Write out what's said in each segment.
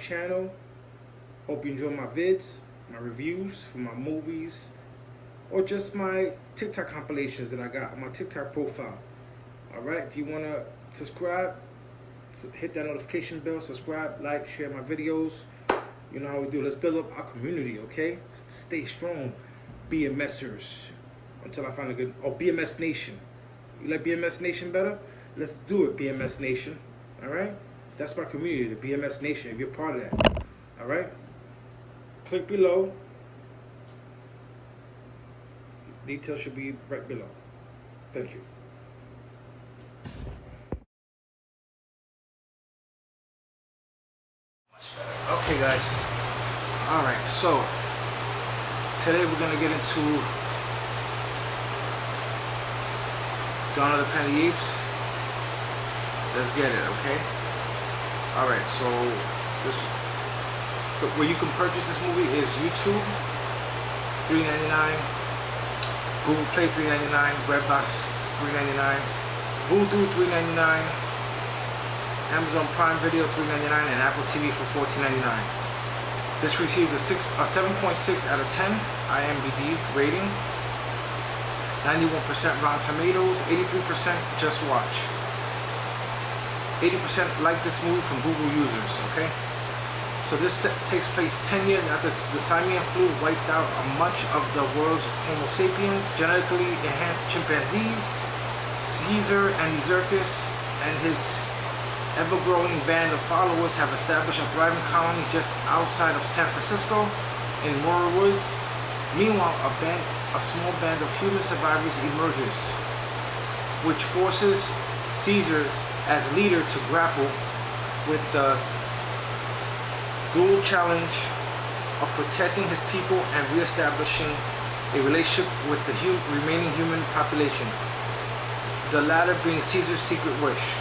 channel. Hope you enjoy my vids, my reviews for my movies, or just my TikTok compilations that I got on my TikTok profile. Alright, if you want to subscribe, hit that notification bell, subscribe, like, share my videos. You know how we do. Let's build up our community, okay? Stay strong, BMSers. Until I find a good... Oh, BMS Nation. You like BMS Nation better? Let's do it, BMS Nation. Alright? That's my community, the BMS Nation, if you're part of that. Alright? Click below. Details should be right below. Thank you. Okay guys, alright, so today we're going to get into Dawn of the Planet of the Apes. Let's get it, okay? Alright, so this, where you can purchase this movie is YouTube, $3.99, Google Play $3.99, Redbox $3.99, Vudu $3.99, Amazon Prime Video $3.99, and Apple TV for $14.99. This received a 7.6 out of 10 IMDb rating, 91% Rotten Tomatoes, 83% Just Watch, 80% like this movie from Google users. Okay, so this takes place 10 years after the Simian flu wiped out much of the world's Homo sapiens. Genetically enhanced chimpanzees, Caesar and Zirkus and his ever-growing band of followers have established a thriving colony just outside of San Francisco in Moore Woods. Meanwhile, a small band of human survivors emerges, which forces Caesar as leader to grapple with the dual challenge of protecting his people and re-establishing a relationship with the remaining human population, the latter being Caesar's secret wish.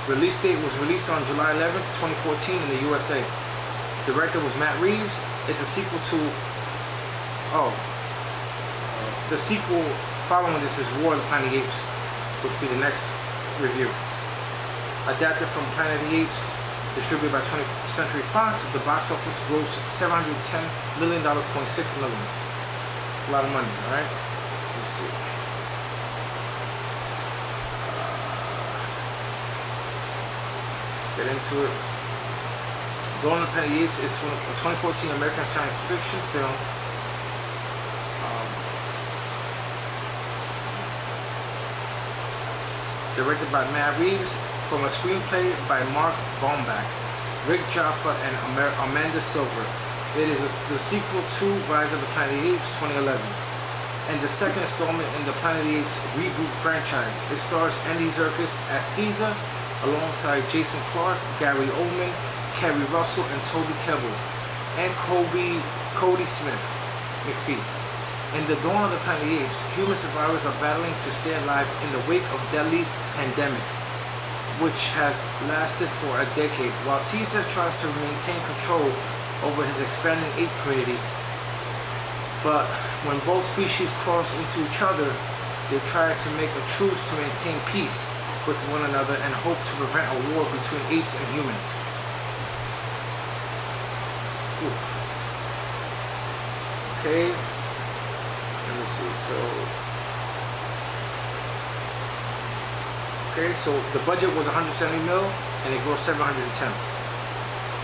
Release date was released on July 11th, 2014 in the USA. Director was Matt Reeves. It's a sequel to... the sequel following this is War of the Planet of the Apes, which will be the next review. Adapted from Planet of the Apes, distributed by 20th Century Fox, the box office grossed $710 million, $0.6 million. It's a lot of money, alright? Let's see. Get into it. Dawn of the Planet of the Apes is a 2014 American science fiction film directed by Matt Reeves from a screenplay by Mark Baumbach, Rick Jaffa, and Amanda Silver. It is the sequel to Rise of the Planet of the Apes 2011 and the second installment in the Planet of the Apes reboot franchise. It stars Andy Serkis as Caesar, alongside Jason Clarke, Gary Oldman, Kerry Russell, and Toby Kebbell, and Cody Smith McPhee. In the Dawn of the Planet of the Apes, human survivors are battling to stay alive in the wake of deadly pandemic, which has lasted for a decade, while Caesar tries to maintain control over his expanding ape community. But when both species cross into each other, they try to make a truce to maintain peace with one another and hope to prevent a war between apes and humans. Ooh. Okay, let me see. So the budget was 170 mil and it grossed 710.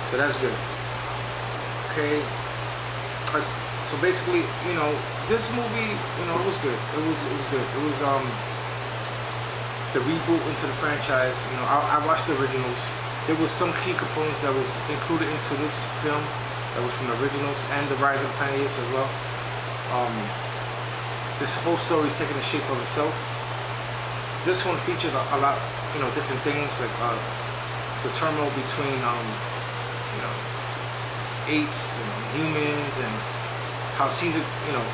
So that's good. Okay, so basically, you know, this movie, you know, it was good. It was good. It was the reboot into the franchise. You know, I watched the originals. There was some key components that was included into this film that was from the originals and the Rise of the Planet of the Apes as well. This whole story is taking the shape of itself. This one featured a lot, you know, different things like the turmoil between, you know, apes and humans, and how Caesar, you know,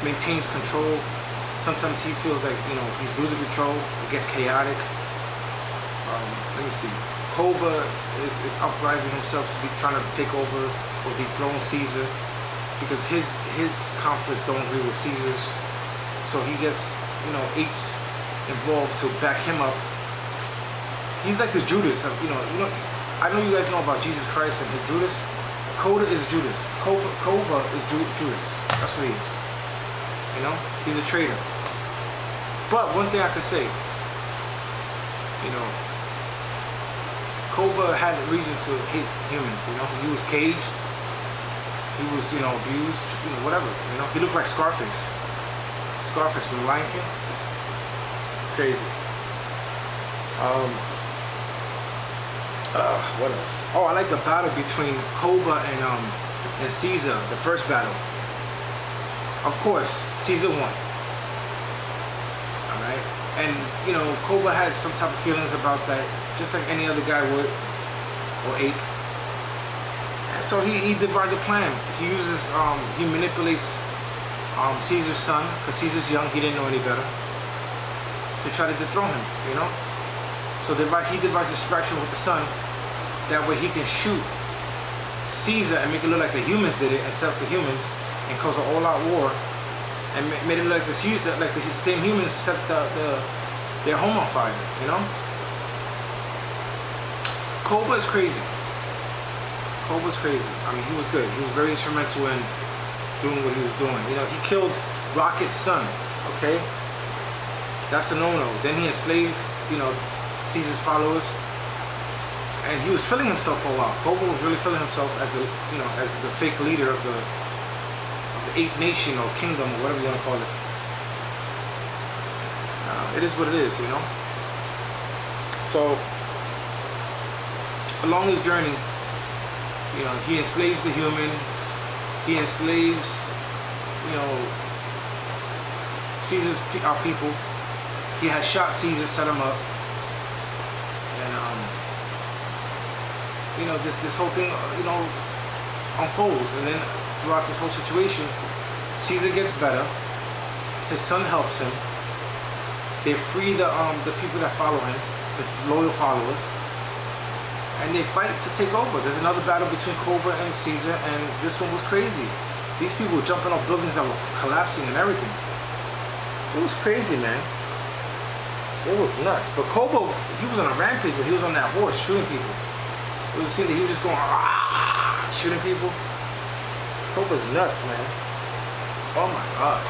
maintains control. Sometimes he feels like, you know, he's losing control. It gets chaotic. Let me see. Koba is uprising himself to be trying to take over or dethrone Caesar, because his conflicts don't agree with Caesar's. So he gets, you know, apes involved to back him up. He's like the Judas of, you know, I know you guys know about Jesus Christ and Judas. Koba is Judas. Koba is Judas. That's what he is. You know, he's a traitor. But one thing I could say, you know, Koba had a reason to hate humans. You know, he was caged. He was, you know, abused. You know, whatever. You know, he looked like Scarface. Scarface from Lion King. Crazy. What else? Oh, I like the battle between Koba and Caesar, the first battle. Of course, Caesar won. Alright? And, you know, Koba had some type of feelings about that, just like any other guy would, or ape. And so he devised a plan. He uses, he manipulates Caesar's son, because Caesar's young, he didn't know any better, to try to dethrone him, you know? So he devised a distraction with the son. That way he can shoot Caesar and make it look like the humans did it and set up the humans and cause an all-out war and made it look like the same humans set their home on fire, you know? Koba is crazy. Koba's crazy. I mean, he was good. He was very instrumental in doing what he was doing. You know, he killed Rocket's son, okay? That's a no-no. Then he enslaved, you know, Caesar's followers. And he was feeling himself for a while. Koba was really feeling himself as the, you know, as the fake leader of the ape nation or kingdom or whatever you want to call it. It is what it is, you know. So along his journey, you know, he enslaves the humans. He enslaves, you know, Caesar's our people. He has shot Caesar, set him up, and you know, this whole thing, you know, unfolds, and then throughout this whole situation, Caesar gets better. His son helps him. They free the people that follow him, his loyal followers, and they fight to take over. There's another battle between Koba and Caesar, and this one was crazy. These people were jumping off buildings that were collapsing and everything. It was crazy, man. It was nuts. But Koba, he was on a rampage, but he was on that horse shooting people. It was seen that he was just going shooting people. Koba's nuts, man. Oh my god.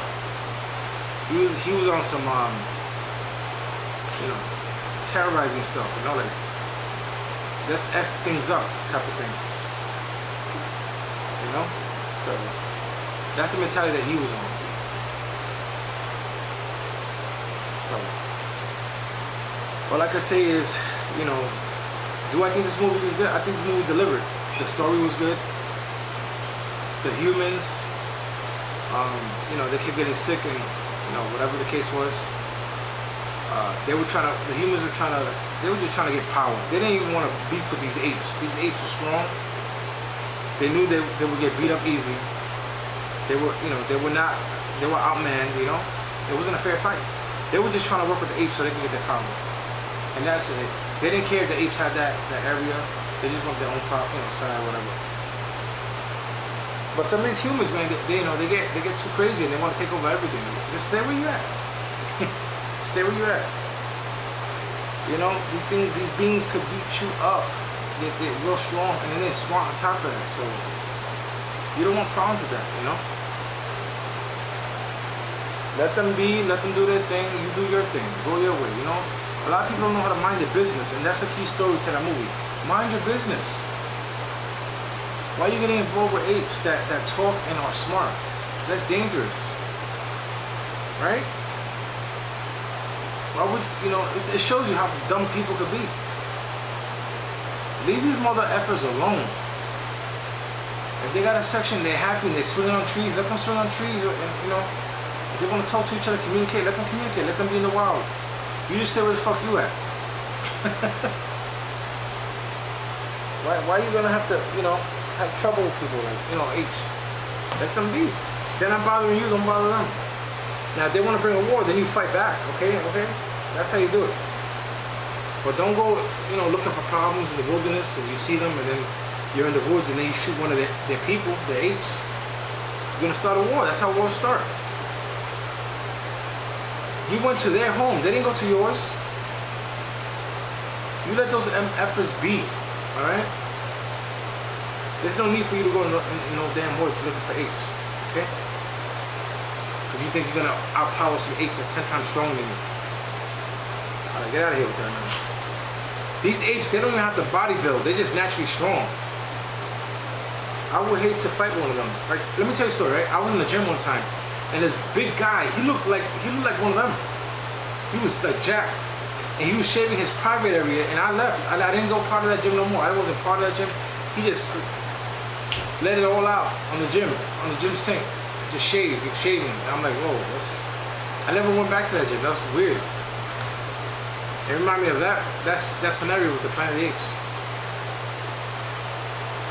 He was on some you know, terrorizing stuff, you know, like let's F things up type of thing. You know? So that's the mentality that he was on. So all I can say is, you know, do I think this movie was good? I think this movie delivered. The story was good. The humans, you know, they kept getting sick and, you know, whatever the case was. The humans were they were just trying to get power. They didn't even want to beef with these apes. These apes were strong. They knew they would get beat up easy. They were, you know, they were outmanned, you know. It wasn't a fair fight. They were just trying to work with the apes so they could get their power. And that's it. They didn't care if the apes had that area. They just want their own side, whatever. But some of these humans, man, they you know, they get too crazy and they want to take over everything. Just stay where you at. Stay where you at. You know, these beings could beat you up. They're real strong, and then they're smart on top of that. So you don't want problems with that, you know. Let them be. Let them do their thing. You do your thing. Go your way. You know. A lot of people don't know how to mind their business, and that's a key story to that movie. Mind your business. Why are you getting involved with apes that talk and are smart? That's dangerous. Right? Why would, you know, it shows you how dumb people could be. Leave these mother effers alone. If they got a section, they're happy, and they're swinging on trees, let them swing on trees, and, you know, if they want to talk to each other, communicate, let them communicate, let them be in the wild. You just stay where the fuck you at. Why are you gonna have to, you know, have trouble with people like, you know, apes? Let them be. They're not bothering you, don't bother them. Now, if they want to bring a war, then you fight back, okay? That's how you do it. But don't go, you know, looking for problems in the wilderness and you see them and then you're in the woods and then you shoot one of their people, the apes. You're gonna start a war. That's how wars start. You went to their home. They didn't go to yours. You let those efforts be. All right. There's no need for you to go in no damn woods looking for apes. Okay. Because you think you're gonna outpower some apes that's 10 times stronger than you. All right, get out of here with that, man. These apes, they don't even have to body build. They're just naturally strong. I would hate to fight one of them. Like, let me tell you a story, right? I was in the gym one time, and this big guy, he looked like one of them. He was like jacked, and he was shaving his private area, and I left. I didn't go part of that gym no more. I wasn't part of that gym. He just let it all out on the gym sink, just shaving. And I'm like, whoa, I never went back to that gym. That was weird. It reminded me of that scenario with the Planet of the Apes.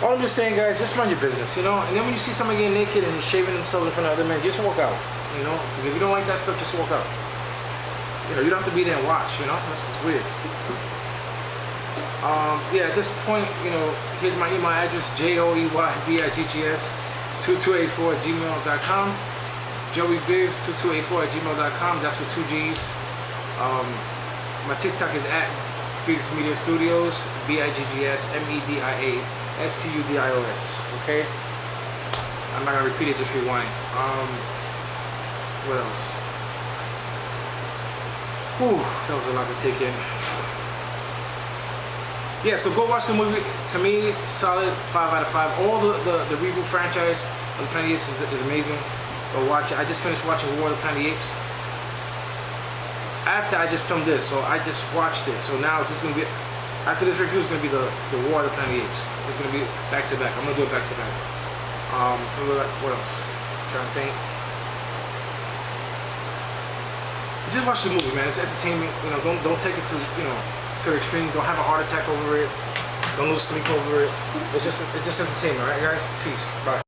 All I'm just saying, guys, just mind your business, you know? And then when you see somebody getting naked and shaving themselves in front of other men, just walk out, you know? Because if you don't like that stuff, just walk out. You know, you don't have to be there and watch, you know? That's weird. Yeah, at this point, you know, here's my email address, joeybiggs2284@gmail.com. joeybiggs2284@gmail.com. That's with 2 G's. My TikTok is at Biggs Media Studios, BIGGSMEDIASTUDIOS. Okay? I'm not gonna repeat it, just rewind. What else? Whew, that was a lot to take in. Yeah, so go watch the movie. To me, solid 5 out of 5. All the reboot franchise of the Planet of the Apes is amazing. Go watch it. I just finished watching War of the Planet of the Apes. After I just filmed this, so I just watched it. So now this is gonna be, after this review is gonna be the War of the Planet of the Apes. It's gonna be back to back. I'm gonna do it back to back. What else? I'm trying to think. Just watch the movie, man. It's entertainment. You know, don't take it to to the extreme. Don't have a heart attack over it. Don't lose sleep over it. It's just entertainment, right, guys? Peace. Bye.